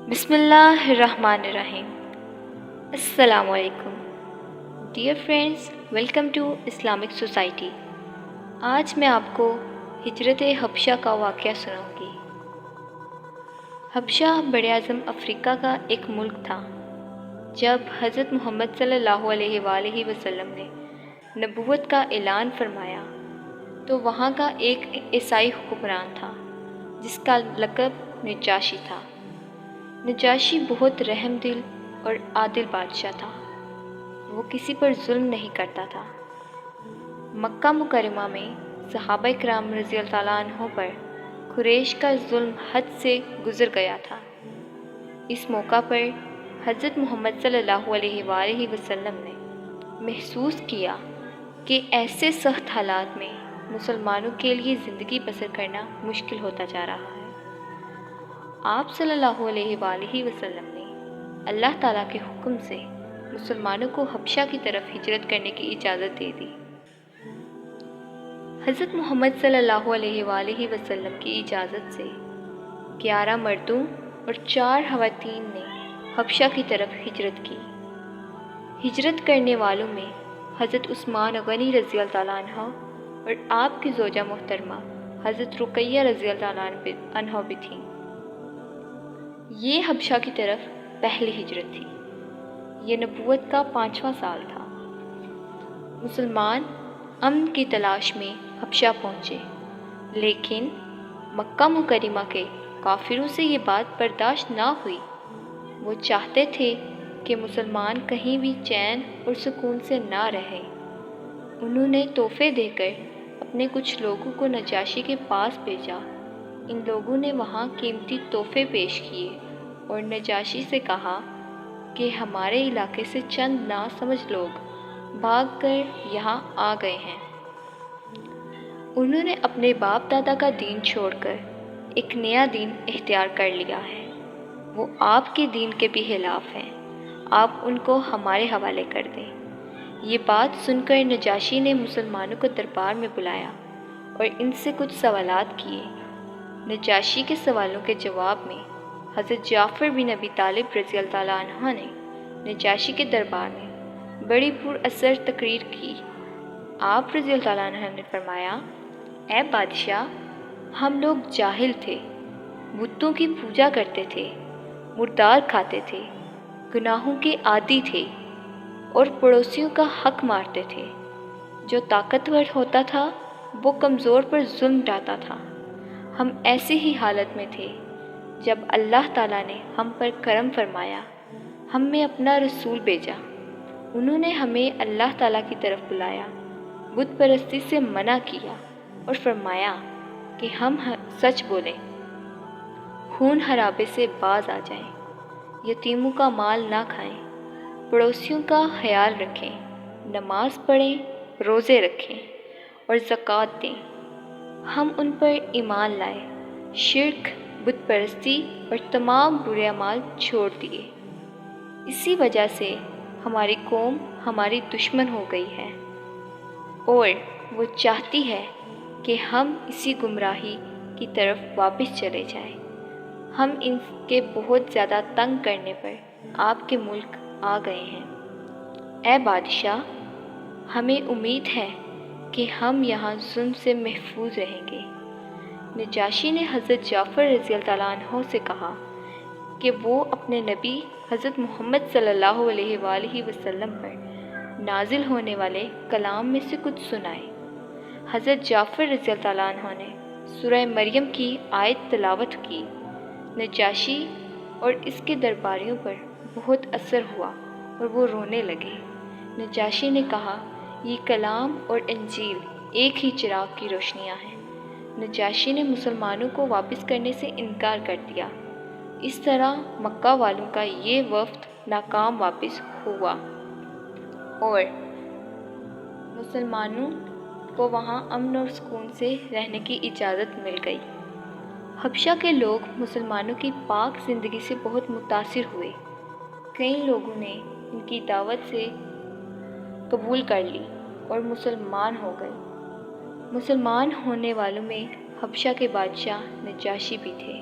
بسم اللہ الرحمن الرحیم۔ السلام علیکم dear friends, welcome to Islamic society. آج میں آپ کو ہجرت حبشہ کا واقعہ سناؤں گی۔ حبشہ بر اعظم افریقہ کا ایک ملک تھا۔ جب حضرت محمد صلی اللہ علیہ وآلہ وسلم نے نبوت کا اعلان فرمایا تو وہاں کا ایک عیسائی حکمران تھا جس کا لقب نجاشی تھا۔ نجاشی بہت رحم دل اور عادل بادشاہ تھا۔ وہ کسی پر ظلم نہیں کرتا تھا۔ مکہ مکرمہ میں صحابہ کرام رضی اللہ تعالیٰ عنہ پر قریش کا ظلم حد سے گزر گیا تھا۔ اس موقع پر حضرت محمد صلی اللہ علیہ وآلہ وسلم نے محسوس کیا کہ ایسے سخت حالات میں مسلمانوں کے لیے زندگی بسر کرنا مشکل ہوتا جا رہا ہے۔ آپ صلی اللہ علیہ وآلہ وسلم نے اللہ تعالیٰ کے حکم سے مسلمانوں کو حبشہ کی طرف ہجرت کرنے کی اجازت دے دی۔ حضرت محمد صلی اللہ علیہ وآلہ وسلم کی اجازت سے 11 مردوں اور 4 خواتین نے حبشہ کی طرف ہجرت کی۔ ہجرت کرنے والوں میں حضرت عثمان غنی رضی اللہ تعالیٰ عنہ اور آپ کی زوجہ محترمہ حضرت رقیہ رضی اللہ تعالیٰ عنہ بھی تھیں۔ یہ حبشہ کی طرف پہلی ہجرت تھی۔ یہ نبوت کا 5واں سال تھا۔ مسلمان امن کی تلاش میں حبشہ پہنچے، لیکن مکہ مکرمہ کے کافروں سے یہ بات برداشت نہ ہوئی۔ وہ چاہتے تھے کہ مسلمان کہیں بھی چین اور سکون سے نہ رہیں۔ انہوں نے تحفے دے کر اپنے کچھ لوگوں کو نجاشی کے پاس بھیجا۔ ان لوگوں نے وہاں قیمتی تحفے پیش کیے اور نجاشی سے کہا کہ ہمارے علاقے سے چند ناسمجھ لوگ بھاگ کر یہاں آ گئے ہیں۔ انہوں نے اپنے باپ دادا کا دین چھوڑ کر ایک نیا دین اختیار کر لیا ہے۔ وہ آپ کے دین کے بھی خلاف ہیں۔ آپ ان کو ہمارے حوالے کر دیں۔ یہ بات سن کر نجاشی نے مسلمانوں کو دربار میں بلایا اور ان سے کچھ سوالات کیے۔ نجاشی کے سوالوں کے جواب میں حضرت جعفر بن ابی طالب رضی اللہ تعالیٰ عنہ نے نجاشی کے دربار میں بڑی پر اثر تقریر کی۔ آپ رضی اللہ تعالیٰ عنہ نے فرمایا، اے بادشاہ، ہم لوگ جاہل تھے، بتوں کی پوجا کرتے تھے، مردار کھاتے تھے، گناہوں کے عادی تھے اور پڑوسیوں کا حق مارتے تھے۔ جو طاقتور ہوتا تھا وہ کمزور پر ظلم ڈھاتا تھا۔ ہم ایسی ہی حالت میں تھے جب اللہ تعالیٰ نے ہم پر کرم فرمایا، ہم میں اپنا رسول بھیجا۔ انہوں نے ہمیں اللہ تعالیٰ کی طرف بلایا، بت پرستی سے منع کیا اور فرمایا کہ ہم سچ بولیں، خون خرابے سے باز آ جائیں، یتیموں کا مال نہ کھائیں، پڑوسیوں کا خیال رکھیں، نماز پڑھیں، روزے رکھیں اور زکوٰۃ دیں۔ ہم ان پر ایمان لائے، شرک، بت پرستی اور تمام برے اعمال چھوڑ دیے۔ اسی وجہ سے ہماری قوم ہماری دشمن ہو گئی ہے اور وہ چاہتی ہے کہ ہم اسی گمراہی کی طرف واپس چلے جائیں۔ ہم ان کے بہت زیادہ تنگ کرنے پر آپ کے ملک آ گئے ہیں۔ اے بادشاہ، ہمیں امید ہے کہ ہم یہاں ظلم سے محفوظ رہیں گے۔ نجاشی نے حضرت جعفر رضی اللہ تعالیٰ عنہ سے کہا کہ وہ اپنے نبی حضرت محمد صلی اللہ علیہ وآلہ وسلم پر نازل ہونے والے کلام میں سے کچھ سنائے۔ حضرت جعفر رضی اللہ تعالیٰ عنہ نے سورہ مریم کی آیت تلاوت کی۔ نجاشی اور اس کے درباریوں پر بہت اثر ہوا اور وہ رونے لگے۔ نجاشی نے کہا، یہ کلام اور انجیل ایک ہی چراغ کی روشنیاں ہیں۔ نجاشی نے مسلمانوں کو واپس کرنے سے انکار کر دیا۔ اس طرح مکہ والوں کا یہ وفد ناکام واپس ہوا اور مسلمانوں کو وہاں امن اور سکون سے رہنے کی اجازت مل گئی۔ حبشہ کے لوگ مسلمانوں کی پاک زندگی سے بہت متاثر ہوئے۔ کئی لوگوں نے ان کی دعوت سے قبول کر لی اور مسلمان ہو گئے۔ مسلمان ہونے والوں میں حبشہ کے بادشاہ نجاشی بھی تھے۔